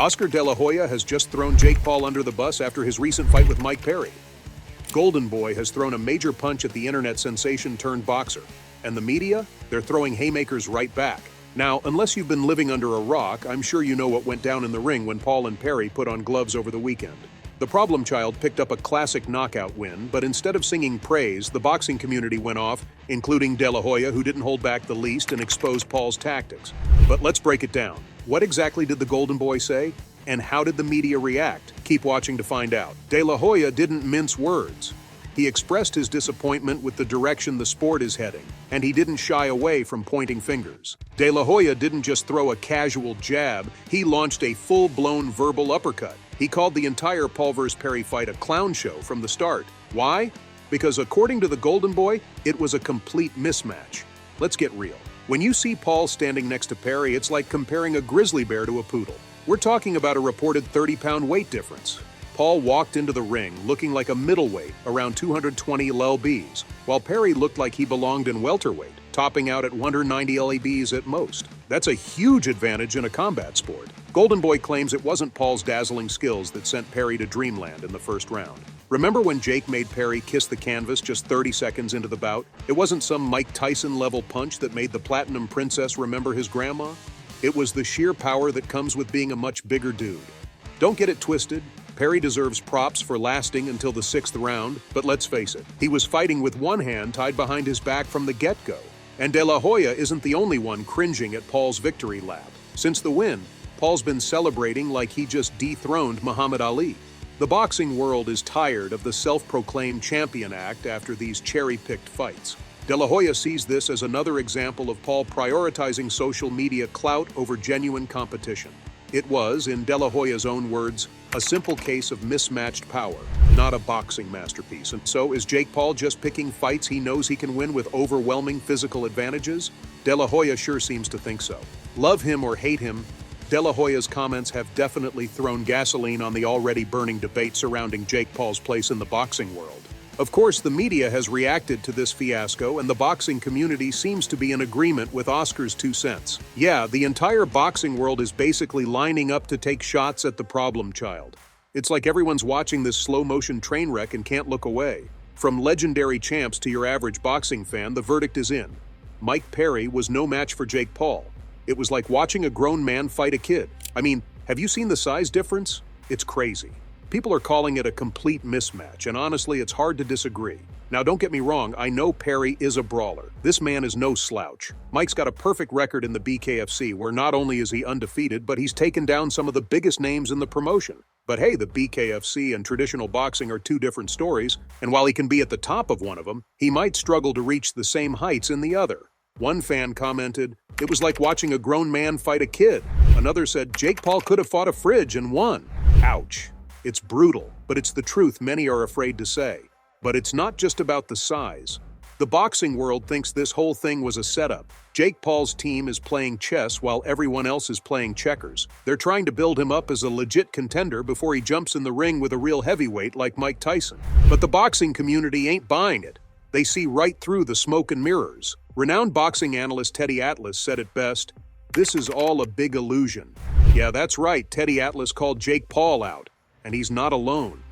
Oscar De La Hoya has just thrown Jake Paul under the bus after his recent fight with Mike Perry. Golden Boy has thrown a major punch at the internet sensation turned boxer. And the media? They're throwing haymakers right back. Now, unless you've been living under a rock, I'm sure you know what went down in the ring when Paul and Perry put on gloves over the weekend. The problem child picked up a classic knockout win, but instead of singing praise, the boxing community went off, including De La Hoya, who didn't hold back the least and exposed Paul's tactics. But let's break it down. What exactly did the Golden Boy say? And how did the media react? Keep watching to find out. De La Hoya didn't mince words. He expressed his disappointment with the direction the sport is heading, and he didn't shy away from pointing fingers. De La Hoya didn't just throw a casual jab, he launched a full-blown verbal uppercut. He called the entire Paul vs. Perry fight a clown show from the start. Why? Because according to the Golden Boy, it was a complete mismatch. Let's get real. When you see Paul standing next to Perry, it's like comparing a grizzly bear to a poodle. We're talking about a reported 30-pound weight difference. Paul walked into the ring looking like a middleweight, around 220 lbs, while Perry looked like he belonged in welterweight, topping out at 190 lbs at most. That's a huge advantage in a combat sport. Golden Boy claims it wasn't Paul's dazzling skills that sent Perry to dreamland in the first round. Remember when Jake made Perry kiss the canvas just 30 seconds into the bout? It wasn't some Mike Tyson-level punch that made the Platinum Princess remember his grandma. It was the sheer power that comes with being a much bigger dude. Don't get it twisted. Perry deserves props for lasting until the 6th round, but let's face it, he was fighting with one hand tied behind his back from the get-go. And De La Hoya isn't the only one cringing at Paul's victory lap. Since the win, Paul's been celebrating like he just dethroned Muhammad Ali. The boxing world is tired of the self-proclaimed champion act after these cherry-picked fights. De La Hoya sees this as another example of Paul prioritizing social media clout over genuine competition. It was, in De La Hoya's own words, a simple case of mismatched power, not a boxing masterpiece. And so, is Jake Paul just picking fights he knows he can win with overwhelming physical advantages? De La Hoya sure seems to think so. Love him or hate him, De La Hoya's comments have definitely thrown gasoline on the already burning debate surrounding Jake Paul's place in the boxing world. Of course, the media has reacted to this fiasco, and the boxing community seems to be in agreement with Oscar's 2 cents. Yeah, the entire boxing world is basically lining up to take shots at the problem child. It's like everyone's watching this slow-motion train wreck and can't look away. From legendary champs to your average boxing fan, the verdict is in. Mike Perry was no match for Jake Paul. It was like watching a grown man fight a kid. I mean, have you seen the size difference? It's crazy. People are calling it a complete mismatch, and honestly, it's hard to disagree. Now, don't get me wrong, I know Perry is a brawler. This man is no slouch. Mike's got a perfect record in the BKFC, where not only is he undefeated, but he's taken down some of the biggest names in the promotion. But hey, the BKFC and traditional boxing are two different stories, and while he can be at the top of one of them, he might struggle to reach the same heights in the other. One fan commented, "It was like watching a grown man fight a kid." Another said, "Jake Paul could have fought a fridge and won." Ouch. It's brutal, but it's the truth many are afraid to say. But it's not just about the size. The boxing world thinks this whole thing was a setup. Jake Paul's team is playing chess while everyone else is playing checkers. They're trying to build him up as a legit contender before he jumps in the ring with a real heavyweight like Mike Tyson. But the boxing community ain't buying it. They see right through the smoke and mirrors. Renowned boxing analyst Teddy Atlas said it best, "This is all a big illusion." Yeah, that's right, Teddy Atlas called Jake Paul out. And he's not alone.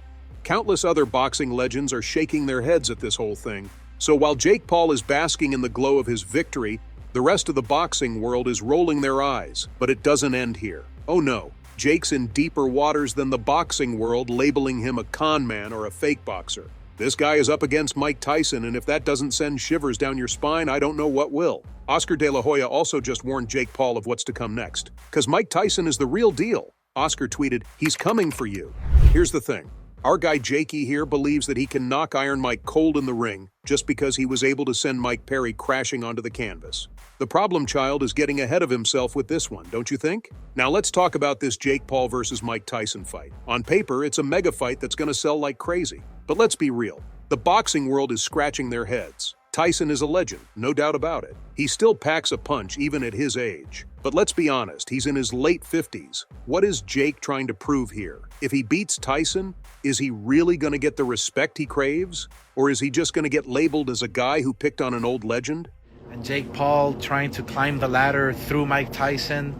Countless other boxing legends are shaking their heads at this whole thing. So while Jake Paul is basking in the glow of his victory, the rest of the boxing world is rolling their eyes. But it doesn't end here. Oh no, Jake's in deeper waters than the boxing world, labeling him a con man or a fake boxer. This guy is up against Mike Tyson, and if that doesn't send shivers down your spine, I don't know what will. Oscar De La Hoya also just warned Jake Paul of what's to come next. 'Cause Mike Tyson is the real deal. Oscar tweeted, "He's coming for you." Here's the thing. Our guy Jakey here believes that he can knock Iron Mike cold in the ring just because he was able to send Mike Perry crashing onto the canvas. The problem child is getting ahead of himself with this one, don't you think? Now let's talk about this Jake Paul versus Mike Tyson fight. On paper, it's a mega fight that's gonna sell like crazy. But let's be real. The boxing world is scratching their heads. Tyson is a legend, no doubt about it. He still packs a punch even at his age. But let's be honest, he's in his late 50s. What is Jake trying to prove here? If he beats Tyson, is he really going to get the respect he craves? Or is he just going to get labeled as a guy who picked on an old legend? And Jake Paul trying to climb the ladder through Mike Tyson.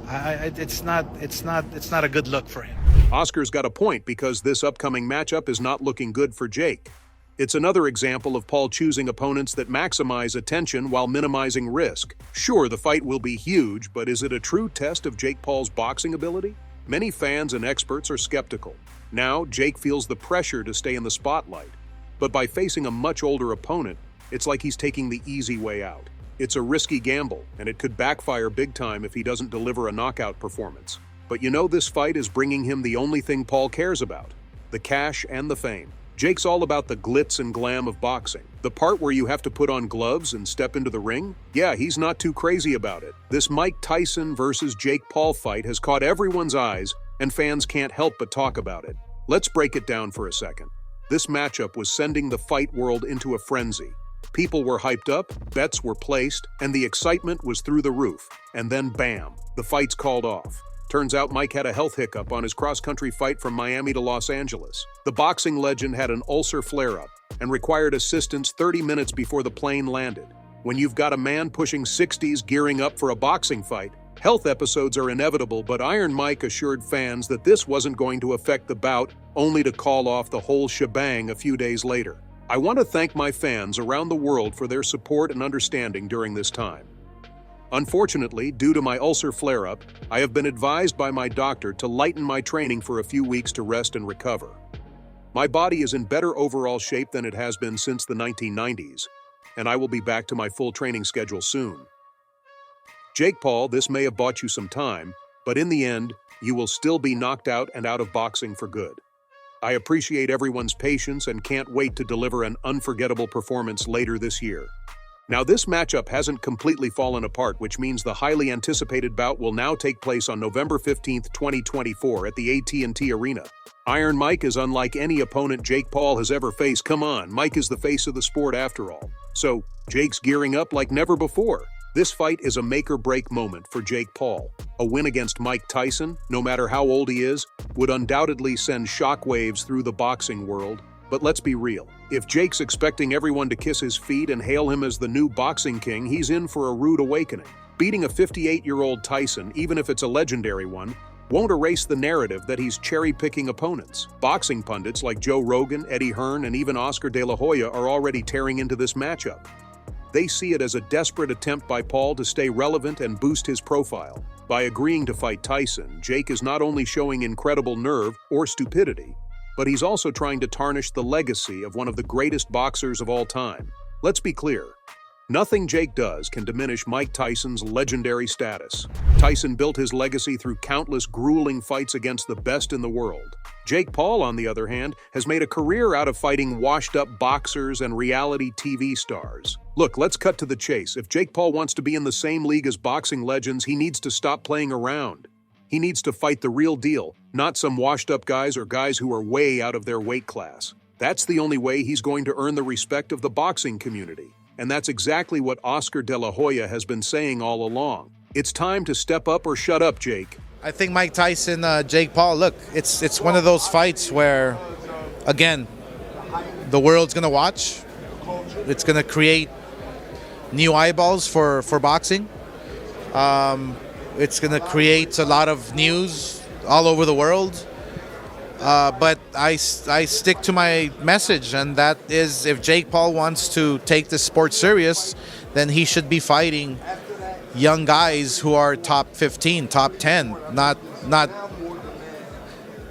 It's not a good look for him. Oscar's got a point because this upcoming matchup is not looking good for Jake. It's another example of Paul choosing opponents that maximize attention while minimizing risk. Sure, the fight will be huge, but is it a true test of Jake Paul's boxing ability? Many fans and experts are skeptical. Now, Jake feels the pressure to stay in the spotlight. But by facing a much older opponent, it's like he's taking the easy way out. It's a risky gamble, and it could backfire big time if he doesn't deliver a knockout performance. But you know this fight is bringing him the only thing Paul cares about: the cash and the fame. Jake's all about the glitz and glam of boxing. The part where you have to put on gloves and step into the ring? Yeah, he's not too crazy about it. This Mike Tyson versus Jake Paul fight has caught everyone's eyes, and fans can't help but talk about it. Let's break it down for a second. This matchup was sending the fight world into a frenzy. People were hyped up, bets were placed, and the excitement was through the roof. And then bam, the fight's called off. Turns out Mike had a health hiccup on his cross-country fight from Miami to Los Angeles. The boxing legend had an ulcer flare-up and required assistance 30 minutes before the plane landed. When you've got a man pushing 60s gearing up for a boxing fight, health episodes are inevitable, but Iron Mike assured fans that this wasn't going to affect the bout, only to call off the whole shebang a few days later. I want to thank my fans around the world for their support and understanding during this time. Unfortunately, due to my ulcer flare-up, I have been advised by my doctor to lighten my training for a few weeks to rest and recover. My body is in better overall shape than it has been since the 1990s, and I will be back to my full training schedule soon. Jake Paul, this may have bought you some time, but in the end, you will still be knocked out and out of boxing for good. I appreciate everyone's patience and can't wait to deliver an unforgettable performance later this year. Now, this matchup hasn't completely fallen apart, which means the highly anticipated bout will now take place on November 15, 2024 at the AT&T Arena. Iron Mike is unlike any opponent Jake Paul has ever faced. Come on, Mike is the face of the sport after all. So, Jake's gearing up like never before. This fight is a make-or-break moment for Jake Paul. A win against Mike Tyson, no matter how old he is, would undoubtedly send shockwaves through the boxing world. But let's be real. If Jake's expecting everyone to kiss his feet and hail him as the new boxing king, he's in for a rude awakening. Beating a 58-year-old Tyson, even if it's a legendary one, won't erase the narrative that he's cherry-picking opponents. Boxing pundits like Joe Rogan, Eddie Hearn, and even Oscar De La Hoya are already tearing into this matchup. They see it as a desperate attempt by Paul to stay relevant and boost his profile. By agreeing to fight Tyson, Jake is not only showing incredible nerve or stupidity, but he's also trying to tarnish the legacy of one of the greatest boxers of all time. Let's be clear. Nothing Jake does can diminish Mike Tyson's legendary status. Tyson built his legacy through countless grueling fights against the best in the world. Jake Paul, on the other hand, has made a career out of fighting washed-up boxers and reality TV stars. Look, let's cut to the chase. If Jake Paul wants to be in the same league as boxing legends, he needs to stop playing around. He needs to fight the real deal, not some washed-up guys or guys who are way out of their weight class. That's the only way he's going to earn the respect of the boxing community. And that's exactly what Oscar De La Hoya has been saying all along. It's time to step up or shut up, Jake. I think Mike Tyson, Jake Paul, look, it's one of those fights where, again, the world's going to watch. It's going to create new eyeballs for boxing. It's going to create a lot of news all over the world. But I stick to my message, and that is, if Jake Paul wants to take the sport serious, then he should be fighting young guys who are top 15, top 10, not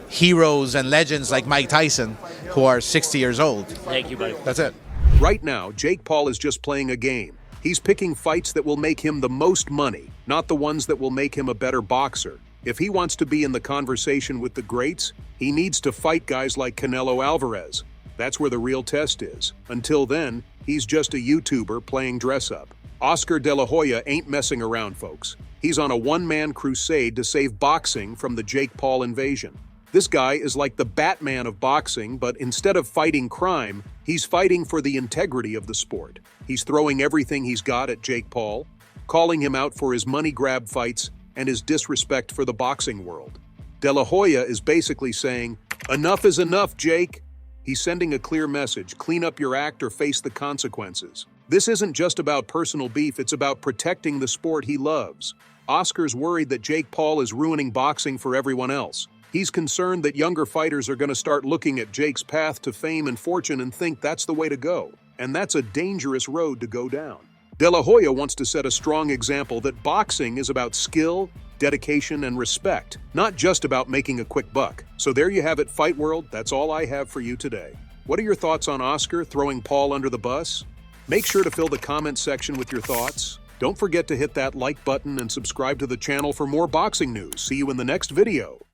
heroes and legends like Mike Tyson, who are 60 years old. Thank you, buddy. That's it. Right now, Jake Paul is just playing a game. He's picking fights that will make him the most money, not the ones that will make him a better boxer. If he wants to be in the conversation with the greats, he needs to fight guys like Canelo Alvarez. That's where the real test is. Until then, he's just a YouTuber playing dress-up. Oscar De La Hoya ain't messing around, folks. He's on a one-man crusade to save boxing from the Jake Paul invasion. This guy is like the Batman of boxing, but instead of fighting crime, he's fighting for the integrity of the sport. He's throwing everything he's got at Jake Paul, calling him out for his money-grab fights and his disrespect for the boxing world. De La Hoya is basically saying, "Enough is enough, Jake." He's sending a clear message: clean up your act or face the consequences. This isn't just about personal beef, it's about protecting the sport he loves. Oscar's worried that Jake Paul is ruining boxing for everyone else. He's concerned that younger fighters are going to start looking at Jake's path to fame and fortune and think that's the way to go. And that's a dangerous road to go down. De La Hoya wants to set a strong example that boxing is about skill, dedication, and respect, not just about making a quick buck. So there you have it, Fight World. That's all I have for you today. What are your thoughts on Oscar throwing Paul under the bus? Make sure to fill the comment section with your thoughts. Don't forget to hit that like button and subscribe to the channel for more boxing news. See you in the next video.